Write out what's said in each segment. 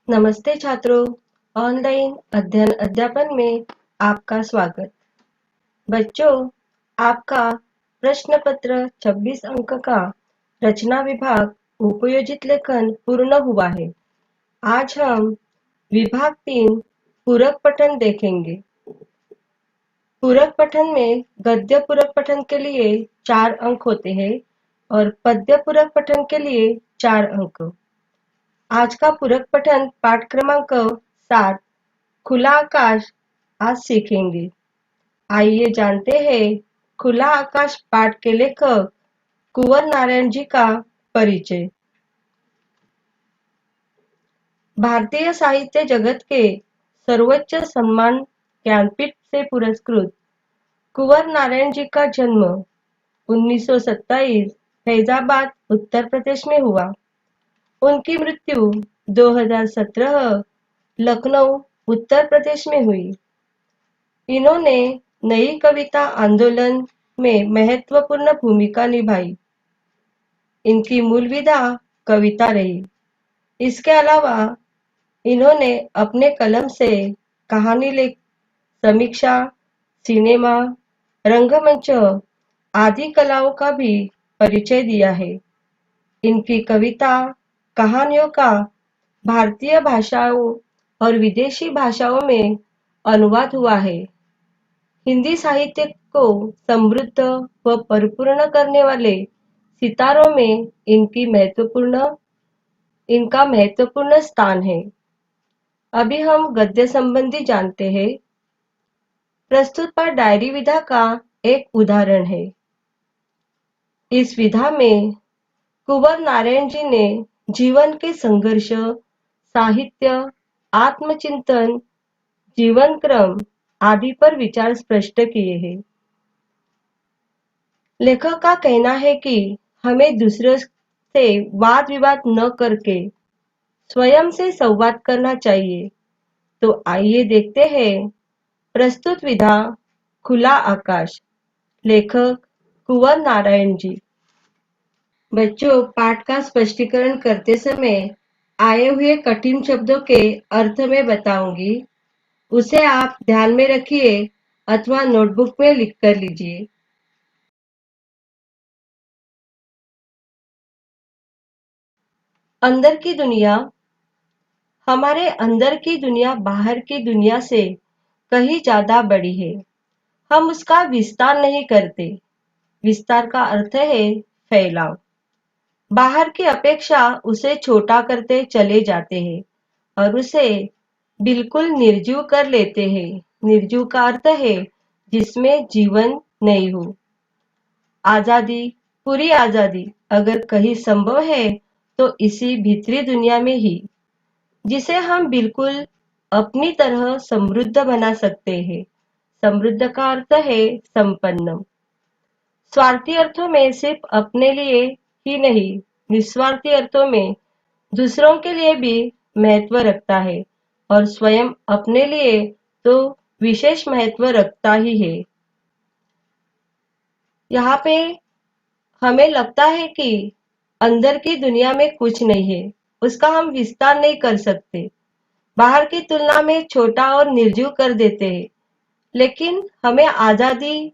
नमस्ते छात्रों, ऑनलाइन अध्ययन अध्यापन में आपका स्वागत। बच्चों, आपका प्रश्न पत्र 26 अंक का रचना विभाग उपयोजित लेखन पूर्ण हुआ है। आज हम विभाग 3 पूरक पठन देखेंगे। पूरक पठन में गद्य पूरक पठन के लिए 4 अंक होते हैं और पद्य पूरक पठन के लिए 4 अंक। आज का पूरक पठन पाठ क्रमांक 7 खुला आकाश आज सीखेंगे। आइए जानते हैं खुला आकाश पाठ के लेखक कुंवर नारायण जी का परिचय। भारतीय साहित्य जगत के सर्वोच्च सम्मान ज्ञानपीठ से पुरस्कृत कुंवर नारायण जी का जन्म 1927 फैजाबाद उत्तर प्रदेश में हुआ। उनकी मृत्यु 2017 लखनऊ उत्तर प्रदेश में हुई। इन्होंने नई कविता आंदोलन में महत्वपूर्ण भूमिका निभाई। इनकी मूल विधा कविता रही। इसके अलावा इन्होंने अपने कलम से कहानी लेख, समीक्षा, सिनेमा, रंगमंच आदि कलाओं का भी परिचय दिया है। इनकी कविता कहानियों का भारतीय भाषाओं और विदेशी भाषाओं में अनुवाद हुआ है। हिंदी साहित्य को समृद्ध व परिपूर्ण करने वाले सितारों में इनका महत्वपूर्ण स्थान है। अभी हम गद्य संबंधी जानते हैं। प्रस्तुत पाठ डायरी विधा का एक उदाहरण है। इस विधा में कुंवर नारायण जी ने जीवन के संघर्ष, साहित्य, आत्मचिंतन, जीवन क्रम आदि पर विचार स्पष्ट किए हैं। लेखक का कहना है कि हमें दूसरों से वाद विवाद न करके स्वयं से संवाद करना चाहिए। तो आइए देखते हैं प्रस्तुत विधा खुला आकाश, लेखक कुंवर नारायण जी। बच्चों, पाठ का स्पष्टीकरण करते समय आए हुए कठिन शब्दों के अर्थ में बताऊंगी। उसे आप ध्यान में रखिए अथवा नोटबुक में लिख कर लीजिए। अंदर की दुनिया। हमारे अंदर की दुनिया बाहर की दुनिया से कहीं ज्यादा बड़ी है। हम उसका विस्तार नहीं करते। विस्तार का अर्थ है फैलाव। बाहर की अपेक्षा उसे छोटा करते चले जाते हैं और उसे बिल्कुल निर्जीव कर लेते हैं। निर्जीव का अर्थ है जिसमें जीवन नहीं हो। आजादी, पूरी आजादी अगर कहीं संभव है तो इसी भीतरी दुनिया में ही, जिसे हम बिल्कुल अपनी तरह समृद्ध बना सकते हैं। समृद्ध का अर्थ है संपन्न। स्वार्थी अर्थों में सिर्फ अपने लिए ही नहीं, निस्वार्थी अर्थों में दूसरों के लिए भी महत्व रखता है और स्वयं अपने लिए तो विशेष महत्व रखता ही है। यहाँ पे हमें लगता है कि अंदर की दुनिया में कुछ नहीं है, उसका हम विस्तार नहीं कर सकते, बाहर की तुलना में छोटा और निर्जीव कर देते हैं। लेकिन हमें आजादी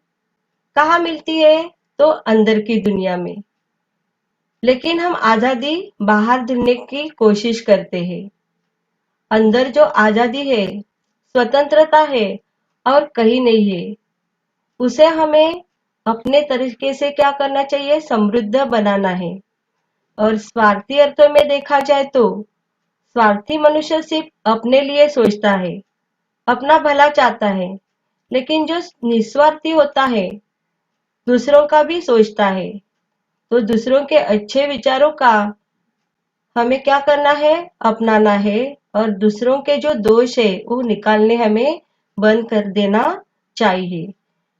कहाँ मिलती है? तो अंदर की दुनिया में। लेकिन हम आजादी बाहर ढूंढने की कोशिश करते हैं। अंदर जो आजादी है, स्वतंत्रता है और कहीं नहीं है, उसे हमें अपने तरीके से क्या करना चाहिए? समृद्ध बनाना है। और स्वार्थी अर्थों में देखा जाए तो स्वार्थी मनुष्य सिर्फ अपने लिए सोचता है, अपना भला चाहता है। लेकिन जो निस्वार्थी होता है, दूसरों का भी सोचता है, तो दूसरों के अच्छे विचारों का हमें क्या करना है? अपनाना है और दूसरों के जो दोष है वो निकालने हमें बंद कर देना चाहिए।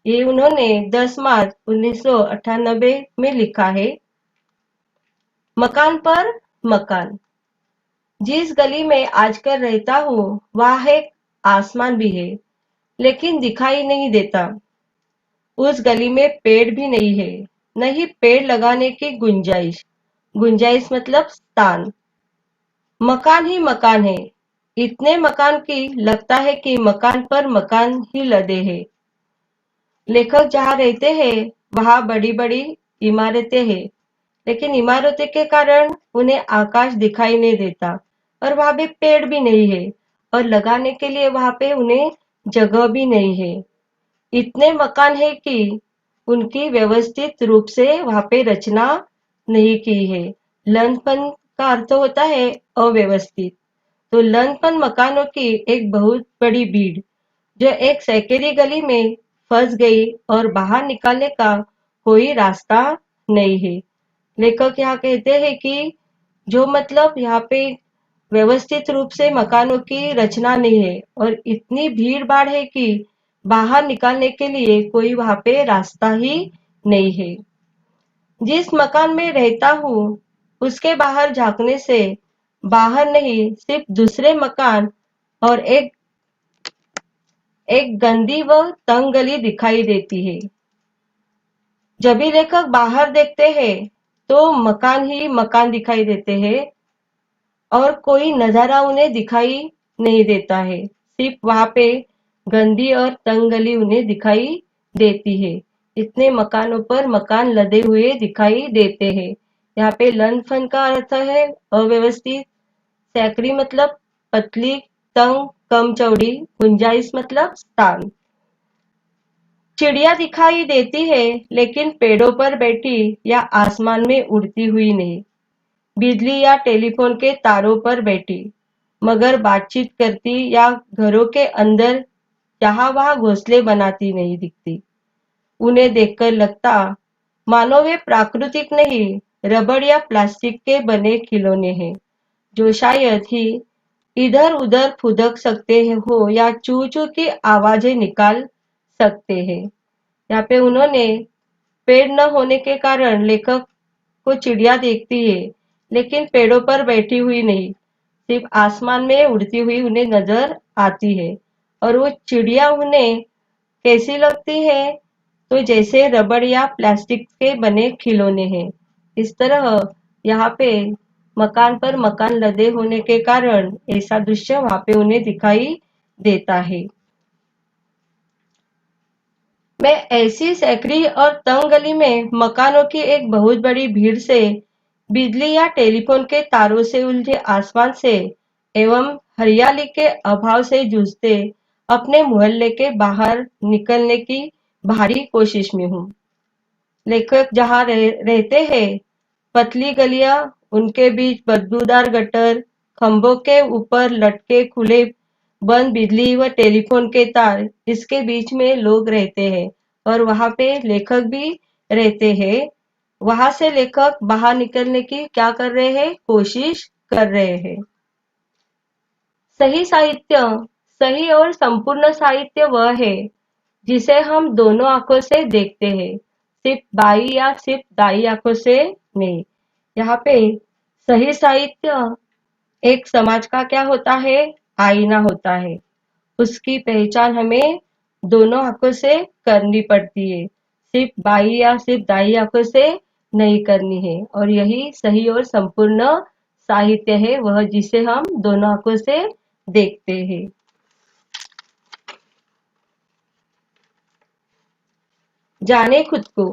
ये उन्होंने 10 मार्च 1998 में लिखा है। मकान पर मकान। जिस गली में आजकल रहता हूँ वहाँ एक आसमान भी है, लेकिन दिखाई नहीं देता। उस गली में पेड़ भी नहीं है, नहीं पेड़ लगाने की गुंजाइश। गुंजाइश मतलब स्थान। मकान ही मकान है, इतने मकान की लगता है कि मकान पर मकान ही लदे हैं। लेखक जहाँ रहते हैं वहाँ बड़ी बड़ी इमारतें हैं, लेकिन इमारतों के कारण उन्हें आकाश दिखाई नहीं देता और वहां पे पेड़ भी नहीं है और लगाने के लिए वहां पे उन्हें जगह भी नहीं है। इतने मकान है कि उनकी व्यवस्थित रूप से वहां पे रचना नहीं की है। लंदपन का अर्थ होता है अव्यवस्थित। तो लंदपन मकानों की एक बहुत बड़ी भीड़ जो एक संकेरी गली में फंस गई और बाहर निकालने का कोई रास्ता नहीं है। लेखक यहाँ कहते हैं कि जो मतलब यहाँ पे व्यवस्थित रूप से मकानों की रचना नहीं है और इतनी भीड़ भाड़ है कि बाहर निकालने के लिए कोई वहां पे रास्ता ही नहीं है। जिस मकान में रहता हूँ उसके बाहर झांकने से बाहर नहीं सिर्फ दूसरे मकान और एक गंदी व तंग गली दिखाई देती है। जब भी लेखक बाहर देखते हैं तो मकान ही मकान दिखाई देते हैं और कोई नजारा उन्हें दिखाई नहीं देता है। सिर्फ वहां पे गंदी और तंग गली उन्हें दिखाई देती है। इतने मकानों पर मकान लदे हुए दिखाई देते हैं। यहाँ पे लन फन का अर्थ है अव्यवस्थित, सैकड़ी मतलब पतली, तंग कम चौड़ी, गुंजाइश मतलब स्थान। चिड़िया दिखाई देती है लेकिन पेड़ों पर बैठी या आसमान में उड़ती हुई नहीं। बिजली या टेलीफोन के तारों पर बैठी, मगर बातचीत करती या घरों के अंदर जहां वहां घोंसले बनाती नहीं दिखती। उन्हें देखकर लगता मानो वे प्राकृतिक नहीं, रबड़ या प्लास्टिक के बने खिलौने हैं जो शायद ही इधर उधर फुदक सकते हो या चू चू की आवाजें निकाल सकते हैं। यहाँ पे उन्होंने पेड़ न होने के कारण लेखक को चिड़िया देखती है लेकिन पेड़ों पर बैठी हुई नहीं, सिर्फ आसमान में उड़ती हुई उन्हें नजर आती है। और वो चिड़िया उन्हें कैसी लगती है, तो जैसे रबड़ या प्लास्टिक के बने खिलौने हैं। इस तरह यहाँ पे मकान पर मकान लदे होने के कारण ऐसा दृश्य वहां पे उन्हें दिखाई देता है। मैं ऐसी सकरी और तंग गली में मकानों की एक बहुत बड़ी भीड़ से, बिजली या टेलीफोन के तारों से उलझे आसमान से एवं हरियाली के अभाव से जूझते अपने मोहल्ले के बाहर निकलने की भारी कोशिश में हूँ। लेखक जहाँ रहते हैं पतली गलियां, उनके बीच बदबूदार गटर, खंभों के ऊपर लटके खुले बंद बिजली व टेलीफोन के तार, इसके बीच में लोग रहते हैं और वहां पे लेखक भी रहते हैं। वहां से लेखक बाहर निकलने की क्या कर रहे हैं, कोशिश कर रहे हैं। सही साहित्य, सही और संपूर्ण साहित्य वह है जिसे हम दोनों आंखों से देखते हैं, सिर्फ बाई या सिर्फ दाई आंखों से नहीं। यहाँ पे सही साहित्य एक समाज का क्या होता है, आईना होता है। उसकी पहचान हमें दोनों आंखों से करनी पड़ती है, सिर्फ बाई या सिर्फ दाई आंखों से नहीं करनी है। और यही सही और संपूर्ण साहित्य है, वह जिसे हम दोनों आंखों से देखते हैं। जाने खुद को,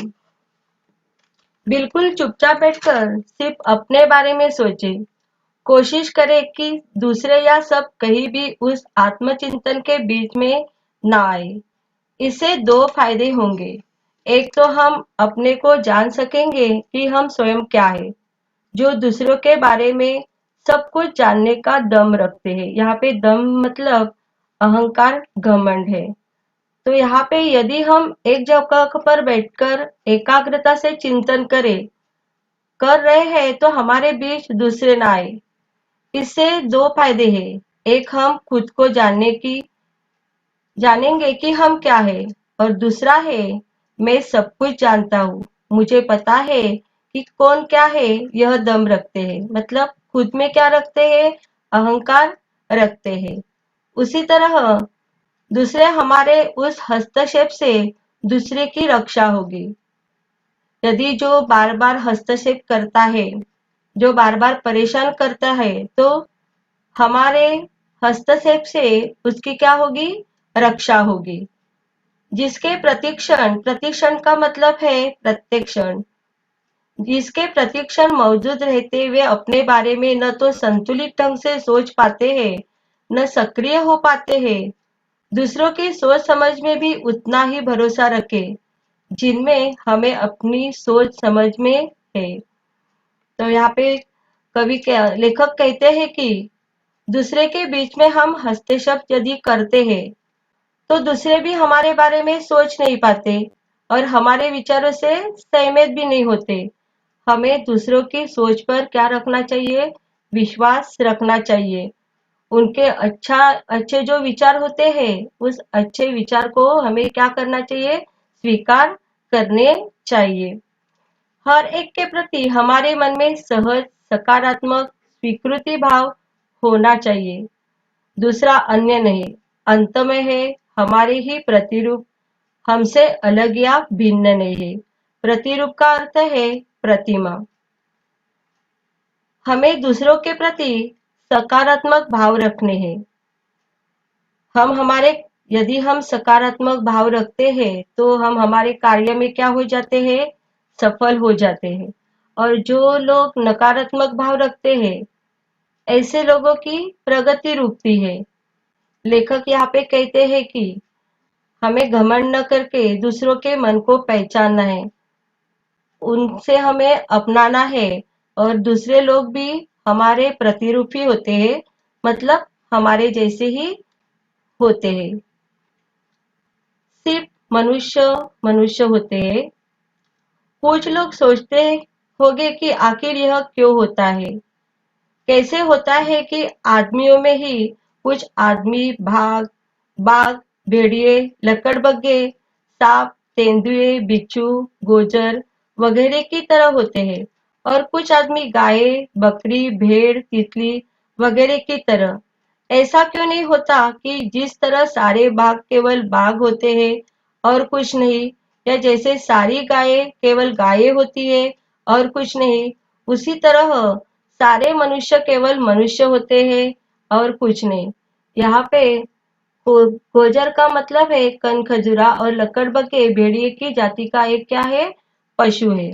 बिल्कुल चुपचाप बैठकर सिर्फ अपने बारे में सोचे। कोशिश करें कि दूसरे या सब कहीं भी उस आत्मचिंतन के बीच में ना आए। इससे दो फायदे होंगे। एक तो हम अपने को जान सकेंगे कि हम स्वयं क्या है, जो दूसरों के बारे में सब कुछ जानने का दम रखते हैं। यहाँ पे दम मतलब अहंकार, घमंड है। तो यहाँ पे यदि हम एक जगह पर बैठकर एकाग्रता से चिंतन कर रहे हैं तो हमारे बीच दूसरे ना आए। इससे दो फायदे हैं। एक, हम खुद को जानेंगे कि हम क्या है, और दूसरा है मैं सब कुछ जानता हूँ, मुझे पता है कि कौन क्या है। यह दम रखते हैं, मतलब खुद में क्या रखते हैं, अहंकार रखते हैं। उसी तरह दूसरे हमारे उस हस्तक्षेप से दूसरे की रक्षा होगी। यदि जो बार बार हस्तक्षेप करता है, जो बार बार परेशान करता है, तो हमारे हस्तक्षेप से उसकी क्या होगी? रक्षा होगी। जिसके प्रतिक्षण, प्रतिक्षण का मतलब है प्रत्येक क्षण, जिसके प्रतिक्षण मौजूद रहते वे अपने बारे में न तो संतुलित ढंग से सोच पाते हैं, न सक्रिय हो पाते हैं। दूसरों की सोच समझ में भी उतना ही भरोसा रखे जिनमें हमें अपनी सोच समझ में है। तो यहाँ पे लेखक कहते हैं कि दूसरे के बीच में हम हस्तक्षेप यदि करते हैं तो दूसरे भी हमारे बारे में सोच नहीं पाते और हमारे विचारों से सहमत भी नहीं होते। हमें दूसरों की सोच पर क्या रखना चाहिए? विश्वास रखना चाहिए। उनके अच्छे जो विचार होते हैं उस अच्छे विचार को हमें क्या करना चाहिए? स्वीकार करने चाहिए। हर एक के प्रति हमारे मन में सहज सकारात्मक स्वीकृति भाव होना चाहिए। दूसरा अन्य नहीं, अंत में है हमारे ही प्रतिरूप, हमसे अलग या भिन्न नहीं है। प्रतिरूप का अर्थ है प्रतिमा। हमें दूसरों के प्रति सकारात्मक भाव रखने हैं। यदि हम सकारात्मक भाव रखते हैं तो हम हमारे कार्य में क्या हो जाते हैं? सफल हो जाते हैं। और जो लोग नकारात्मक भाव रखते हैं ऐसे लोगों की प्रगति रुकती है। लेखक यहाँ पे कहते हैं कि हमें घमंड न करके दूसरों के मन को पहचानना है, उनसे हमें अपनाना है और दूसरे लोग भी हमारे प्रतिरूपी होते हैं, मतलब हमारे जैसे ही होते हैं। सिर्फ मनुष्य मनुष्य होते हैं। कुछ लोग सोचते होंगे कि आखिर यह क्यों होता है? कैसे होता है कि आदमियों में ही कुछ आदमी बाघ, भेड़िए, लकड़बग्गे, सांप, तेंदुए, बिच्छू, गोजर वगैरह की तरह होते हैं और कुछ आदमी गाय, बकरी, भेड़, तितली वगैरह की तरह। ऐसा क्यों नहीं होता कि जिस तरह सारे बाघ केवल बाघ होते हैं और कुछ नहीं, या जैसे सारी गायें केवल गायें होती है और कुछ नहीं, उसी तरह सारे मनुष्य केवल मनुष्य होते हैं और कुछ नहीं। यहाँ पे गोजर का मतलब है कनखजूरा और लकड़बग्गे भेड़िए की जाति का एक क्या है? पशु है।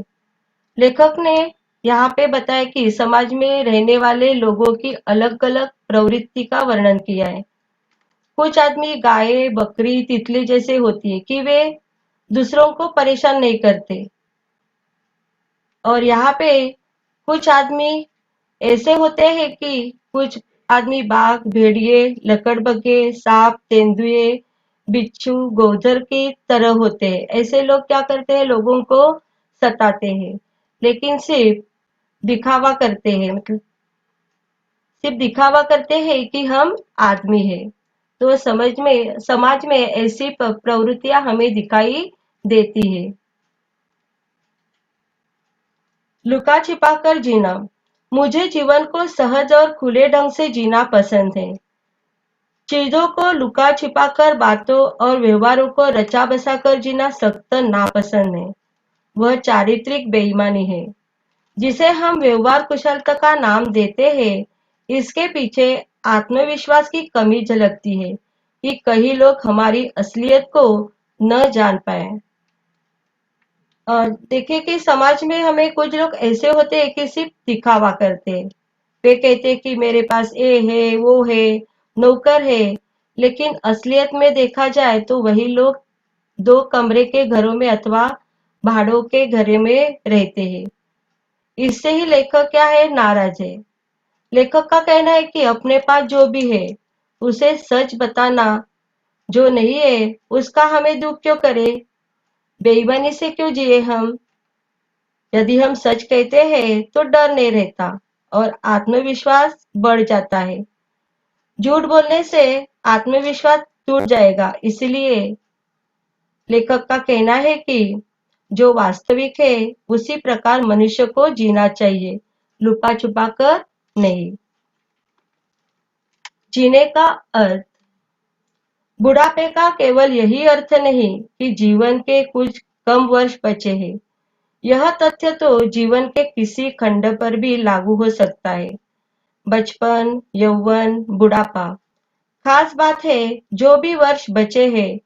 लेखक ने यहाँ पे बताया कि समाज में रहने वाले लोगों की अलग अलग प्रवृत्ति का वर्णन किया है। कुछ आदमी गाय, बकरी, तितली जैसे होती है कि वे दूसरों को परेशान नहीं करते, और यहाँ पे कुछ आदमी ऐसे होते हैं कि कुछ आदमी बाघ, भेड़िए, लकड़बग्गे, सांप, तेंदुए, बिच्छू, गोजर की तरह होते हैं। ऐसे लोग क्या करते हैं? लोगों को सताते हैं, लेकिन सिर्फ दिखावा करते हैं कि हम आदमी हैं। तो समाज में ऐसी प्रवृत्तियां हमें दिखाई देती है। लुका छिपाकर जीना। मुझे जीवन को सहज और खुले ढंग से जीना पसंद है। चीजों को लुका छिपाकर बातों और व्यवहारों को रचा बसा कर जीना सख्त नापसंद है। वह चारित्रिक बेईमानी है जिसे हम व्यवहार कुशलता का नाम देते हैं। इसके पीछे आत्मविश्वास की कमी झलकती है कि कई लोग हमारी असलियत को न जान पाए। देखिए कि समाज में हमें कुछ लोग ऐसे होते हैं कि सिर्फ दिखावा करते हैं। वे कहते हैं कि मेरे पास ये है, वो है, नौकर है, लेकिन असलियत में देखा जाए तो वही लोग दो कमरे के घरों में अथवा भाड़ों के घरों में रहते हैं। इससे ही लेखक क्या है? नाराज है। लेखक का कहना है कि अपने पास जो भी है उसे सच बताना, जो नहीं है उसका हमें दुख क्यों करे? बेईमानी से क्यों जिए हम? यदि हम सच कहते हैं तो डर नहीं रहता और आत्मविश्वास बढ़ जाता है। झूठ बोलने से आत्मविश्वास टूट जाएगा। इसलिए लेखक का कहना है कि जो वास्तविक है उसी प्रकार मनुष्य को जीना चाहिए, लुका छुपा कर नहीं। जीने का अर्थ। बुढ़ापे का केवल यही अर्थ नहीं कि जीवन के कुछ कम वर्ष बचे हैं। यह तथ्य तो जीवन के किसी खंड पर भी लागू हो सकता है। बचपन, यौवन, बुढ़ापा खास बात है, जो भी वर्ष बचे हैं,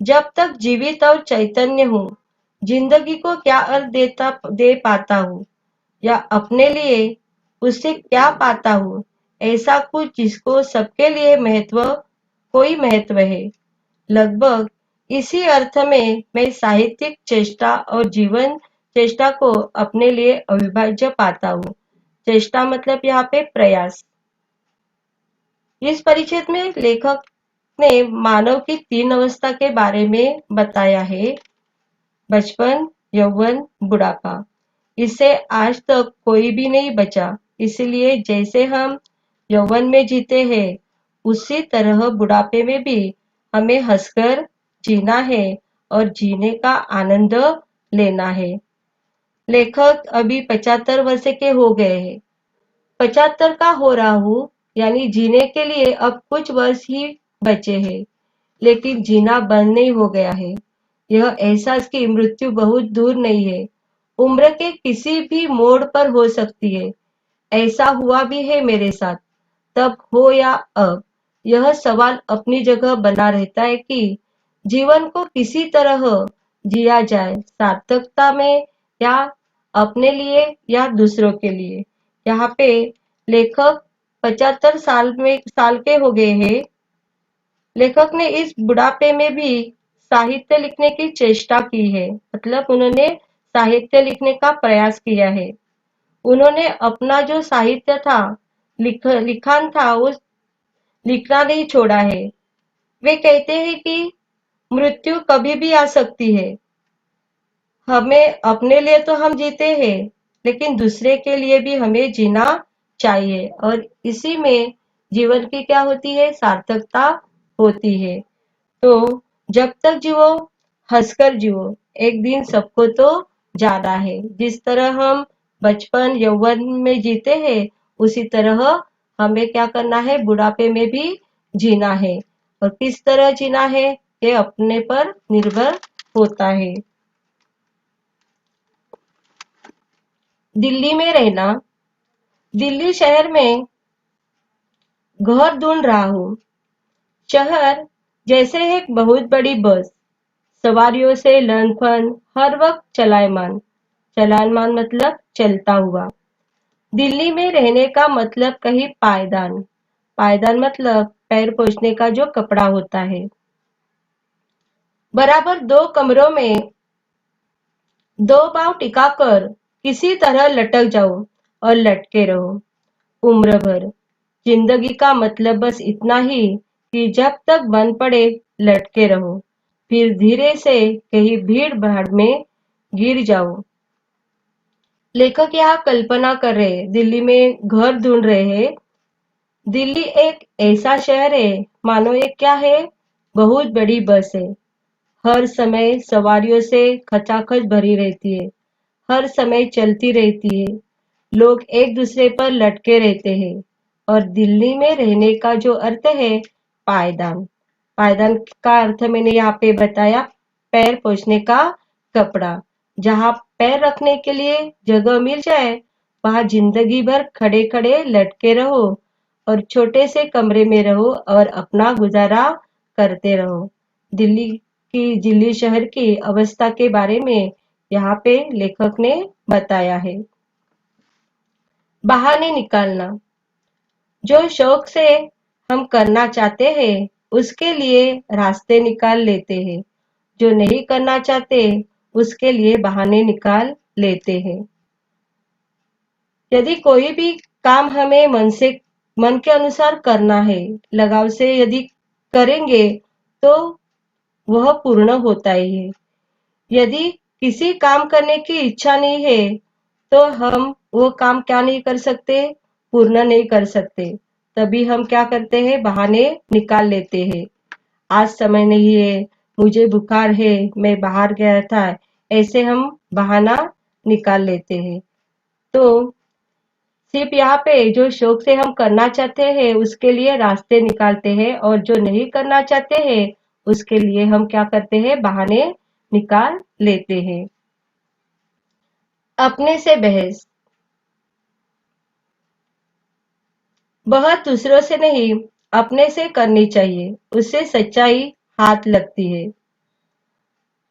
जब तक जीवित और चैतन्य हूँ, जिंदगी को क्या अर्थ दे पाता हूँ या अपने लिए उससे क्या पाता हूँ, ऐसा कुछ जिसको सबके लिए कोई महत्व है। लगभग इसी अर्थ में मैं साहित्यिक चेष्टा और जीवन चेष्टा को अपने लिए अविभाज्य पाता हूँ। चेष्टा मतलब यहाँ पे प्रयास। इस परिच्छेद में लेखक ने मानव की 3 अवस्था के बारे में बताया है: बचपन, यौवन, बुढ़ापा। इससे आज तक कोई भी नहीं बचा। इसलिए जैसे हम यौवन में जीते हैं, उसी तरह बुढ़ापे में भी हमें हंसकर जीना है और जीने का आनंद लेना है। लेखक अभी 75 वर्ष के हो गए हैं। 75 का हो रहा हूँ, यानी जीने के लिए अब कुछ वर्ष ही बचे हैं, लेकिन जीना बंद नहीं हो गया है। यह एहसास कि मृत्यु बहुत दूर नहीं है, उम्र के किसी भी मोड़ पर हो सकती है। ऐसा हुआ भी है मेरे साथ। तब हो या अब, यह सवाल अपनी जगह बना रहता है कि जीवन को किसी तरह जिया जाए, सार्थकता में या अपने लिए या दूसरों के लिए। यहाँ पे लेखक 75 साल के हो गए हैं। लेखक ने इस बुढ़ापे में भी साहित्य लिखने की चेष्टा की है, मतलब उन्होंने साहित्य लिखने का प्रयास किया है। उन्होंने अपना जो साहित्य था, लिखान था, वो लिखना नहीं छोड़ा है। वे कहते हैं कि मृत्यु कभी भी आ सकती है। हमें अपने लिए तो हम जीते हैं, लेकिन दूसरे के लिए भी हमें जीना चाहिए और इसी में जीवन की क्या होती है, सार्थकता होती है। तो जब तक जियो, हंसकर जियो। एक दिन सबको तो जाना है। जिस तरह हम बचपन यौवन में जीते हैं, उसी तरह हमें क्या करना है, बुढ़ापे में भी जीना है। और किस तरह जीना है, ये अपने पर निर्भर होता है। दिल्ली में रहना। दिल्ली शहर में घर ढूंढ रहा हूँ। शहर जैसे एक बहुत बड़ी बस, सवारियों से लंदफंद, हर वक्त चलायमान। चलायमान मतलब चलता हुआ। दिल्ली में रहने का मतलब कहीं पायदान। पायदान मतलब पैर पोंछने का जो कपड़ा होता है। बराबर 2 कमरों में 2 पांव टिकाकर किसी तरह लटक जाओ और लटके रहो उम्र भर। जिंदगी का मतलब बस इतना ही कि जब तक बन पड़े लटके रहो, फिर धीरे से कहीं भीड़ भाड़ में गिर जाओ। लेखक यहाँ कल्पना कर रहे हैं, दिल्ली में घर ढूंढ रहे हैं। दिल्ली एक ऐसा शहर है, मानो एक क्या है, बहुत बड़ी बस है। हर समय सवारियों से खचाखच भरी रहती है, हर समय चलती रहती है। लोग एक दूसरे पर लटके रहते हैं और दिल्ली में रहने का जो अर्थ है, पायदान। पायदान का अर्थ मैंने यहाँ पे बताया, पैर पोंछने का कपड़ा। जहाँ पैर रखने के लिए जगह मिल जाए, वहां जिंदगी भर खड़े खड़े लटके रहो और छोटे से कमरे में रहो और अपना गुजारा करते रहो। दिल्ली शहर की अवस्था के बारे में यहाँ पे लेखक ने बताया है। बहाने निकालना। जो शौक से हम करना चाहते हैं, उसके लिए रास्ते निकाल लेते हैं। जो नहीं करना चाहते, उसके लिए बहाने निकाल लेते हैं। यदि कोई भी काम हमें मन के अनुसार करना है, लगाव से यदि करेंगे, तो वह पूर्ण होता ही है। यदि किसी काम करने की इच्छा नहीं है, तो हम वो काम क्या नहीं कर सकते, पूर्ण नहीं कर सकते। तभी हम क्या करते हैं, बहाने निकाल लेते हैं। आज समय नहीं है, मुझे बुखार है, मैं बाहर गया था, ऐसे हम बहाना निकाल लेते हैं। तो सिर्फ यहाँ पे जो शौक से हम करना चाहते हैं, उसके लिए रास्ते निकालते हैं और जो नहीं करना चाहते हैं, उसके लिए हम क्या करते हैं, बहाने निकाल लेते हैं। अपने से बहस। बहस दूसरों से नहीं, अपने से करनी चाहिए, उससे सच्चाई हाथ लगती है।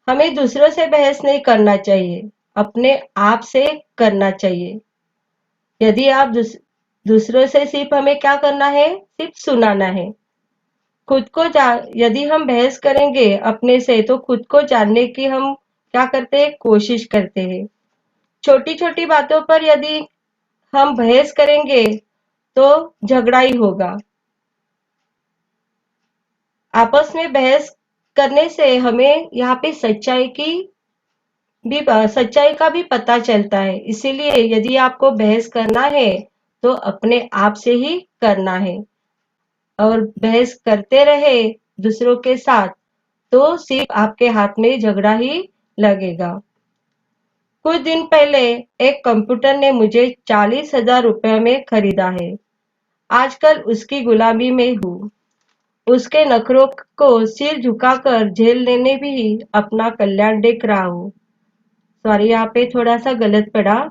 हमें दूसरों से बहस नहीं करना चाहिए, अपने आप से करना चाहिए। यदि आप दूसरों से सिर्फ हमें क्या करना है, सिर्फ सुनाना है। खुद को यदि हम बहस करेंगे अपने से, तो खुद को जानने की हम क्या करते हैं, कोशिश करते हैं। छोटी छोटी बातों पर यदि हम बहस करेंगे तो झगड़ा ही होगा। आपस में बहस करने से हमें यहाँ पे सच्चाई का भी पता चलता है। इसीलिए यदि आपको बहस करना है तो अपने आप से ही करना है, और बहस करते रहे दूसरों के साथ तो सिर्फ आपके हाथ में झगड़ा ही लगेगा। कुछ दिन पहले एक कंप्यूटर ने मुझे 40,000 रुपए में खरीदा है। आजकल उसकी गुलामी में हूँ। उसके नखरों को सिर झुकाकर झेल लेने भी अपना कल्याण देख रहा हूँ। सॉरी, यहाँ पे थोड़ा सा गलत पड़ा।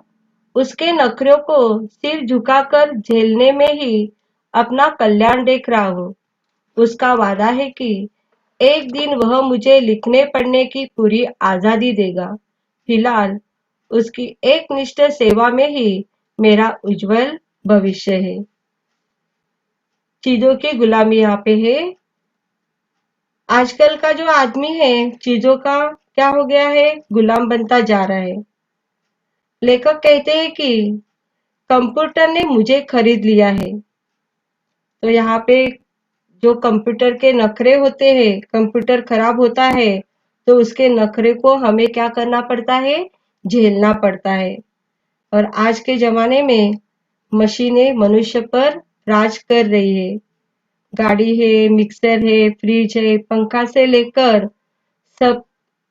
उसके नखरों को सिर झुकाकर झेलने में ही अपना कल्याण देख रहा हूँ। उसका वादा है कि एक दिन वह मुझे लिखने पढ़ने की पूरी आजादी देगा। फिलहाल उसकी एकनिष्ठ सेवा में ही मेरा उज्जवल भविष्य है। चीजों की गुलामी यहाँ पे है। आजकल का जो आदमी है चीजों का क्या हो गया है, गुलाम बनता जा रहा है। लेखक कहते हैं कि कंप्यूटर ने मुझे खरीद लिया है। तो यहाँ पे जो कंप्यूटर के नखरे होते हैं, कंप्यूटर खराब होता है तो उसके नखरे को हमें क्या करना पड़ता है, झेलना पड़ता है। और आज के जमाने में मशीनें मनुष्य पर राज कर रही है। गाड़ी है, मिक्सर है, फ्रिज है, पंखा से लेकर सब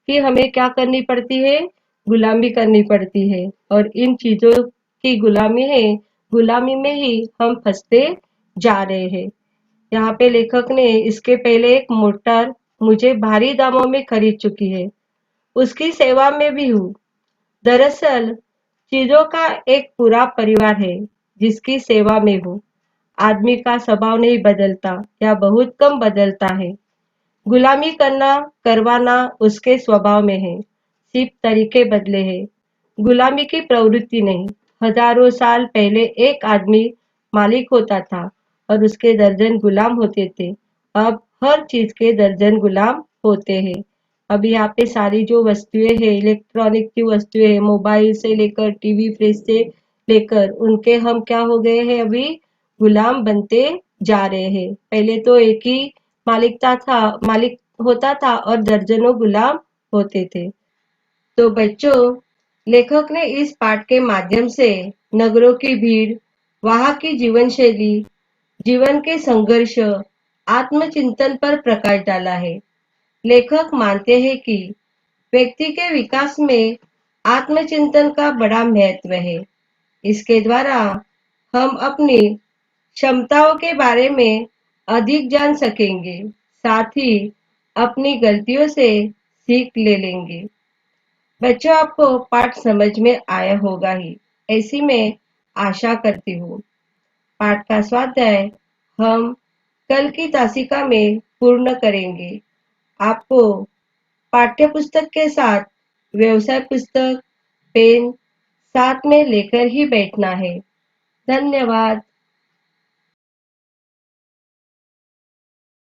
की हमें क्या करनी पड़ती है, गुलामी करनी पड़ती है। और इन चीजों की गुलामी में ही हम फंसते जा रहे हैं। यहाँ पे लेखक ने इसके पहले एक मोटर मुझे भारी दामों में खरीद चुकी है, उसकी सेवा में भी हूँ। दरअसल चीजों का एक पूरा परिवार है जिसकी सेवा में हूँ। आदमी का स्वभाव नहीं बदलता या बहुत कम बदलता है। गुलामी करवाना उसके स्वभाव में है, सिर्फ तरीके बदले हैं। गुलामी की प्रवृत्ति नहीं। हजारों साल पहले एक आदमी मालिक होता था और उसके दर्जन गुलाम होते थे। अब हर चीज के दर्जन गुलाम होते हैं। अभी यहाँ पे सारी जो वस्तुएं हैं, इलेक्ट्रॉनिक की वस्तुएं हैं, मोबाइल से लेकर टीवी, फ्रिज से लेकर, उनके हम क्या हो गए हैं, अभी गुलाम बनते जा रहे हैं। पहले तो एक ही मालिक होता था और दर्जनों गुलाम होते थे। तो बच्चों, लेखक ने इस पाठ के माध्यम से नगरों की भीड़, वहां की जीवन शैली, जीवन के संघर्ष, आत्मचिंतन पर प्रकाश डाला है। लेखक मानते हैं कि व्यक्ति के विकास में आत्मचिंतन का बड़ा महत्व है। इसके द्वारा हम अपनी क्षमताओं के बारे में अधिक जान सकेंगे, साथ ही अपनी गलतियों से सीख ले लेंगे। बच्चों, आपको पाठ समझ में आया होगा ही, ऐसी मैं आशा करती हूँ। पाठ का स्वाध्याय हम कल की तासिका में पूर्ण करेंगे। आपको पाठ्य पुस्तक के साथ व्यवसाय पुस्तक, पेन साथ में लेकर ही बैठना है। धन्यवाद।